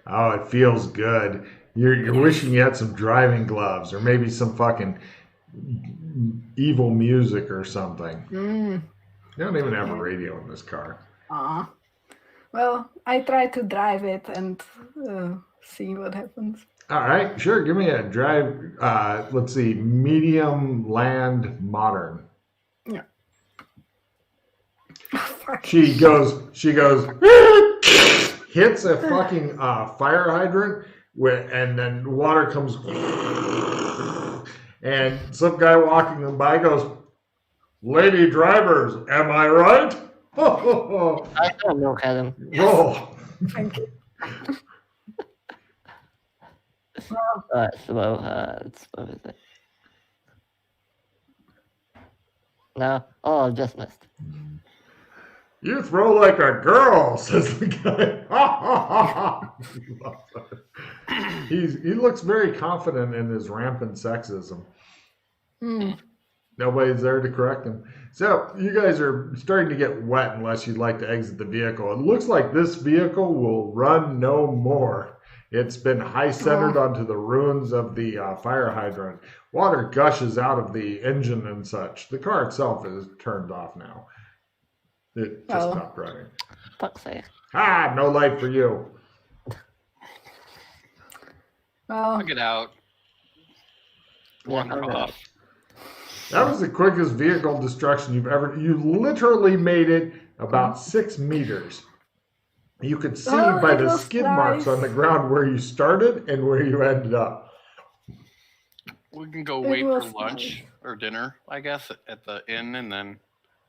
Oh, it feels good. You're wishing you had some driving gloves or maybe some fucking evil music or something. You don't even have a radio in this car. Aw. Well, I try to drive it and see what happens. All right, sure. Give me a drive. Let's see, medium land modern. Yeah. Fuck. She goes, hits a fucking fire hydrant, and then water comes, and some guy walking by goes, "Lady drivers, am I right?" I don't look at him. Roll. Thank you. Alright, so what is it? No? Oh, I just missed. You throw like a girl, says the guy. He looks very confident in his rampant sexism. Nobody's there to correct him. So you guys are starting to get wet unless you'd like to exit the vehicle. It looks like this vehicle will run no more. It's been high centered onto the ruins of the fire hydrant. Water gushes out of the engine and such. The car itself is turned off now. It just stopped running. Fuck's sake. Ah, no light for you. Well, I'll get out. Wander off. That was the quickest vehicle destruction you've ever. You literally made it about 6 meters. You could see by the skid marks on the ground where you started and where you ended up. We can go wait for lunch or dinner, I guess, at the inn and then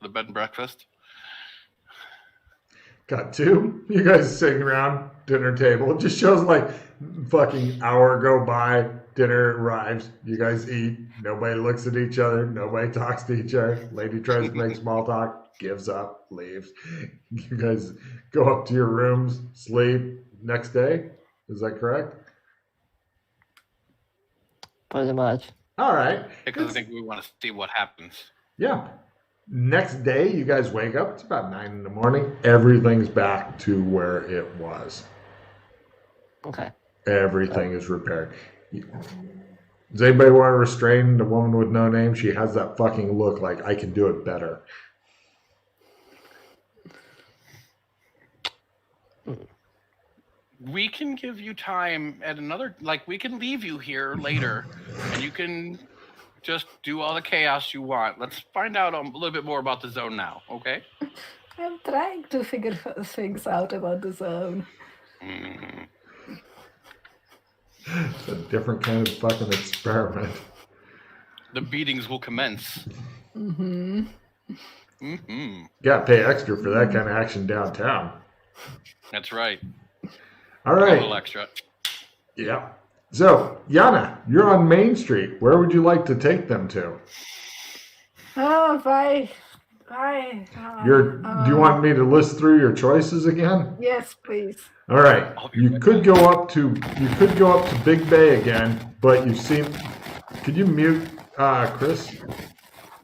the bed and breakfast. Got 2. You guys sitting around dinner table. It just shows like fucking hour go by. Dinner arrives. You guys eat. Nobody looks at each other. Nobody talks to each other. Lady tries to make small talk. Gives up. Leaves. You guys go up to your rooms. Sleep. Next day. Is that correct? Pretty much. All right. Because I think we want to see what happens. Yeah. Next day, you guys wake up. It's about 9 in the morning. Everything's back to where it was. Okay. Everything is repaired. Does anybody want to restrain the woman with no name? She has that fucking look like I can do it better. We can give you time at another, like we can leave you here later and you can just do all the chaos you want. Let's find out a little bit more about the zone now, okay? I'm trying to figure things out about the zone. It's a different kind of fucking experiment. The beatings will commence. Mm-hmm. Mm-hmm. Gotta pay extra for that kind of action downtown. That's right. All A right. little extra. Yeah. So, Yana, you're on Main Street. Where would you like to take them to? Oh, bye. Do you want me to list through your choices again? Yes, please. All right. You could go up to Big Bay again, but you've seen. Could you mute Chris?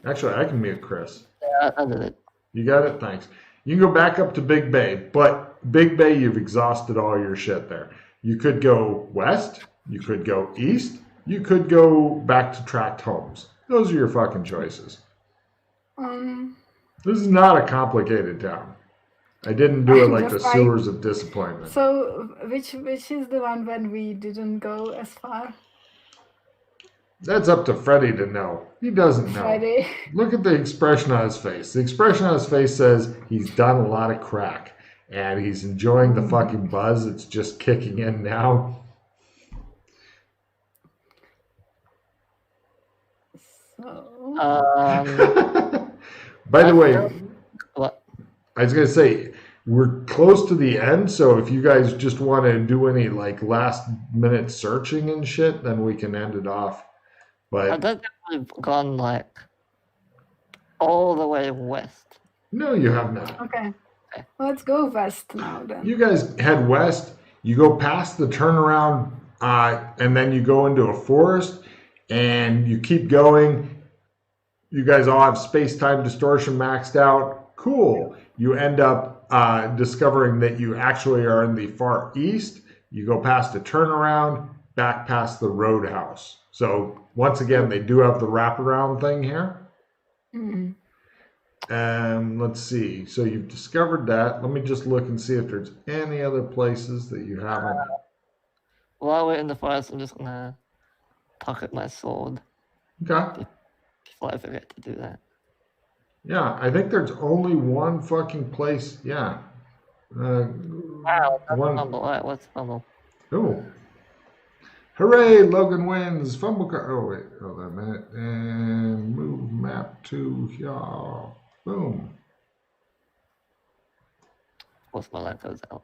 Actually, I can mute Chris. Yeah, I did it. You got it? Thanks. You can go back up to Big Bay, but Big Bay, you've exhausted all your shit there. You could go west. You could go east. You could go back to tract homes. Those are your fucking choices. This is not a complicated town. I didn't do it like the sewers of disappointment. So, which is the one when we didn't go as far? That's up to Freddy to know. He doesn't know. Friday. Look at the expression on his face. The expression on his face says he's done a lot of crack and he's enjoying the fucking buzz. It's just kicking in now. So, By the way, What? I was going to say, we're close to the end, so if you guys just want to do any like last minute searching and shit, then we can end it off. I But don't think we've gone like all the way west. no, you have not. okay. Let's go west now then. You guys head west, you go past the turnaround, and then you go into a forest, and you keep going. You guys all have space-time distortion maxed out. Cool. You end up discovering that you actually are in the far east. You go past a turnaround, back past the roadhouse. So once again, they do have the wraparound thing here. Let's see. So you've discovered that. Let me just look and see if there's any other places that you haven't. While we're in the forest, I'm just gonna pocket my sword Okay. before I forget to do that. Yeah, I think there's only one fucking place. Yeah. Wow, that's one. fumble. All right, let's fumble. Oh. Hooray, Logan wins. Fumble car. Oh, wait. Hold on a minute. And move map to here. Boom. Once my life goes out.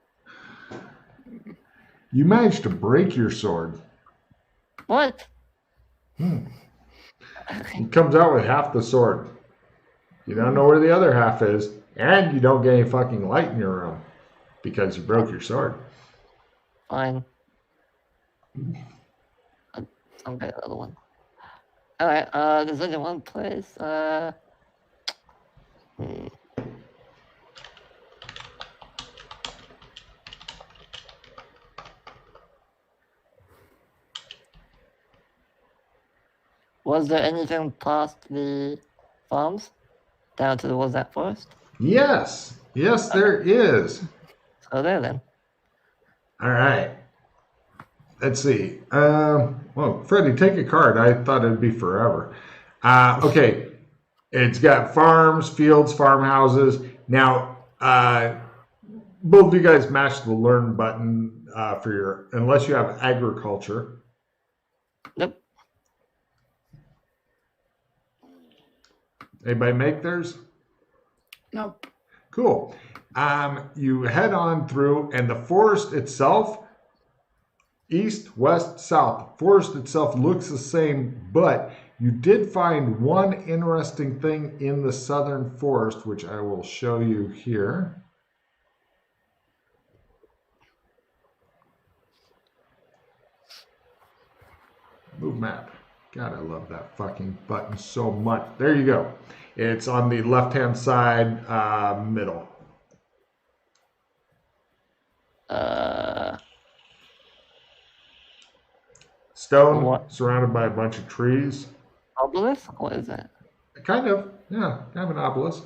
You managed to break your sword. What? It comes out with half the sword. You don't know where the other half is, and you don't get any fucking light in your room because you broke your sword. Fine. I'll get another one. Alright, there's only one place. Was there anything past the farms down towards that forest? Yes, there is. So there then. All right. Let's see. Well, Freddie, take a card. I thought it'd be forever. Okay. It's got farms, fields, farmhouses. Now, both of you guys mash the learn button for your, unless you have agriculture. Nope. Anybody make theirs? Nope. Cool. You head on through, and the forest itself, east, west, south, the forest itself looks the same, but you did find one interesting thing in the southern forest, which I will show you here. Move map. God, I love that fucking button so much. There you go. It's on the left-hand side, middle. Stone, What? surrounded by a bunch of trees. Obelisk? What is that? Kind of, yeah, kind of an obelisk.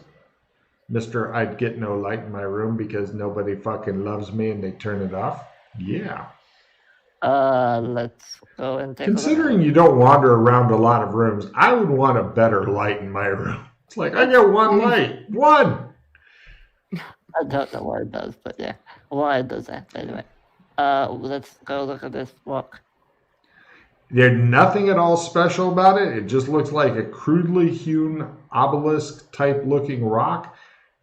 Mr. I'd get no light in my room because nobody fucking loves me and they turn it off. Yeah. Let's go and take Considering you don't wander around a lot of rooms, I would want a better light in my room. It's like, I get one light. One! I don't know why it does, but yeah. Why it does that, anyway. Let's go look at this rock. There's nothing at all special about it. It just looks like a crudely hewn obelisk type looking rock.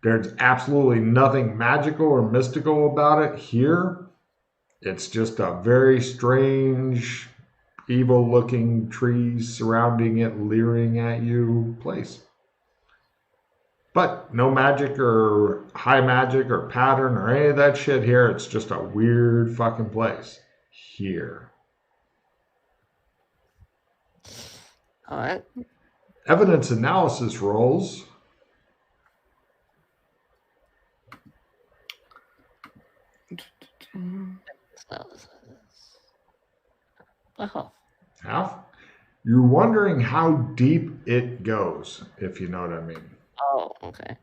There's absolutely nothing magical or mystical about it here. It's just a very strange, evil looking trees surrounding it, leering at you place. But no magic or high magic or pattern or any of that shit here. It's just a weird fucking place here. All right. Evidence analysis rolls. Oh, Half. You're wondering how deep it goes, if you know what I mean. oh, okay.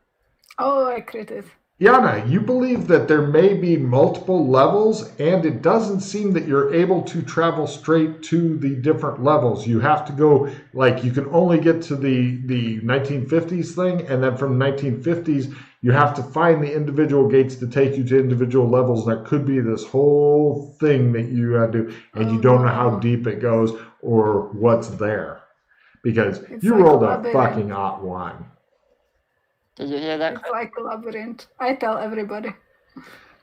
Oh, I crit it. Yana, you believe that there may be multiple levels, and it doesn't seem that you're able to travel straight to the different levels. You have to go, like, you can only get to the 1950s thing, and then from 1950s, you have to find the individual gates to take you to individual levels. That could be this whole thing that you had to, and you don't know how deep it goes or what's there. Because It's you like rolled a a labyrinth. fucking odd one. Did you hear that? It's like a labyrinth. I tell everybody.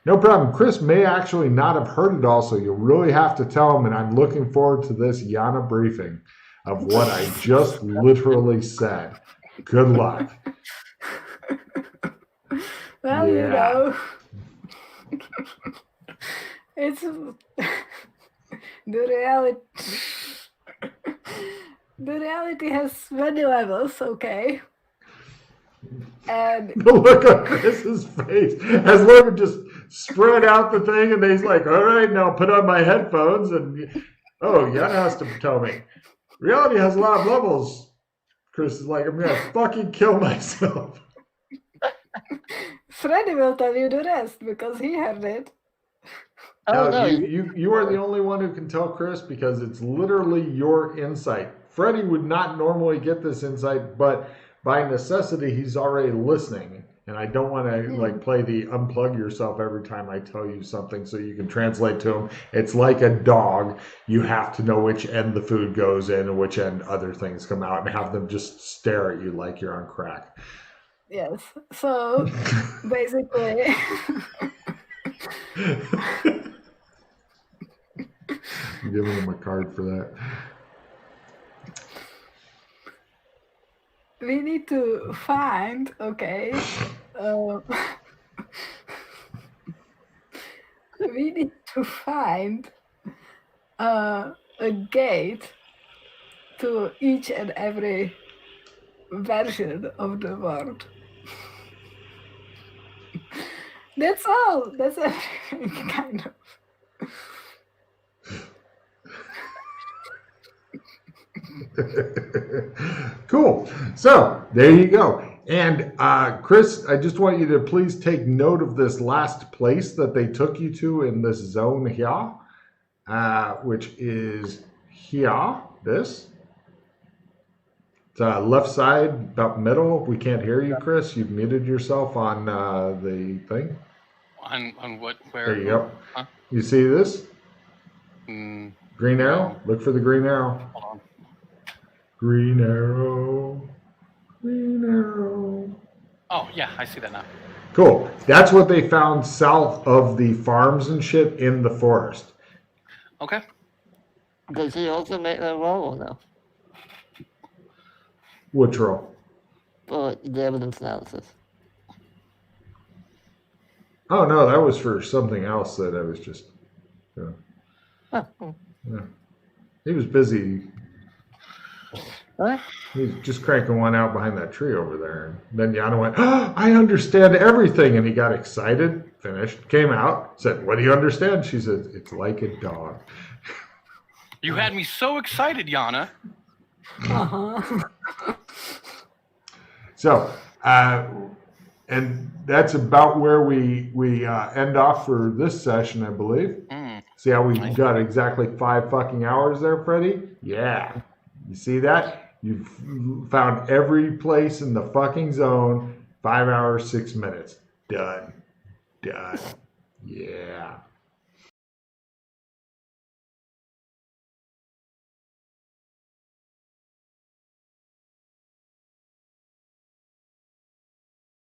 No problem. Chris may actually not have heard it all, so you'll really have to tell him, and I'm looking forward to this Yana briefing of what I just literally said. Good luck. Well, Yeah. you know, it's the reality. The reality has many levels, okay? And The look on Chris's face as Logan just spread out the thing, and he's like, all right, now put on my headphones, and oh, Yana has to tell me. Reality has a lot of levels. Chris is like, I'm going to fucking kill myself. Freddy will tell you the rest because he heard it. Oh, no. You are the only one who can tell Chris because it's literally your insight. Freddie would not normally get this insight, but by necessity, he's already listening. And I don't want to like play the unplug yourself every time I tell you something so you can translate to him. It's like a dog. You have to know which end the food goes in and which end other things come out and have them just stare at you like you're on crack. Yes. So basically, I'm giving him a card for that. we need to find, okay, we need to find a gate to each and every version of the world. That's all. That's everything, kind of. Cool. So there you go. And Chris, I just want you to please take note of this last place that they took you to in this zone here, which is here. This. It's left side, about middle. We can't hear you, Chris. You've muted yourself on the thing. On what? Where? There you go. Huh? You see this? Mm, Green arrow? Look for the green arrow. hold on. Green arrow. Green arrow. Oh, yeah, I see that now. Cool. That's what they found south of the farms and shit in the forest. Okay. Does he also make a roll or no? Which roll? For the evidence analysis. Oh, no, that was for something else that I was just... Oh. Yeah. He was busy. What? He was just cranking one out behind that tree over there. And then Yana went, oh, I understand everything. And he got excited, finished, came out, said, what do you understand? She said, it's like a dog. You had me so excited, Yana. So, and that's about where we end off for this session, I believe. See how we got exactly 5 fucking hours there, Freddie? Yeah. You see that? You've found every place in the fucking zone. 5 hours, 6 minutes. Done. Yeah.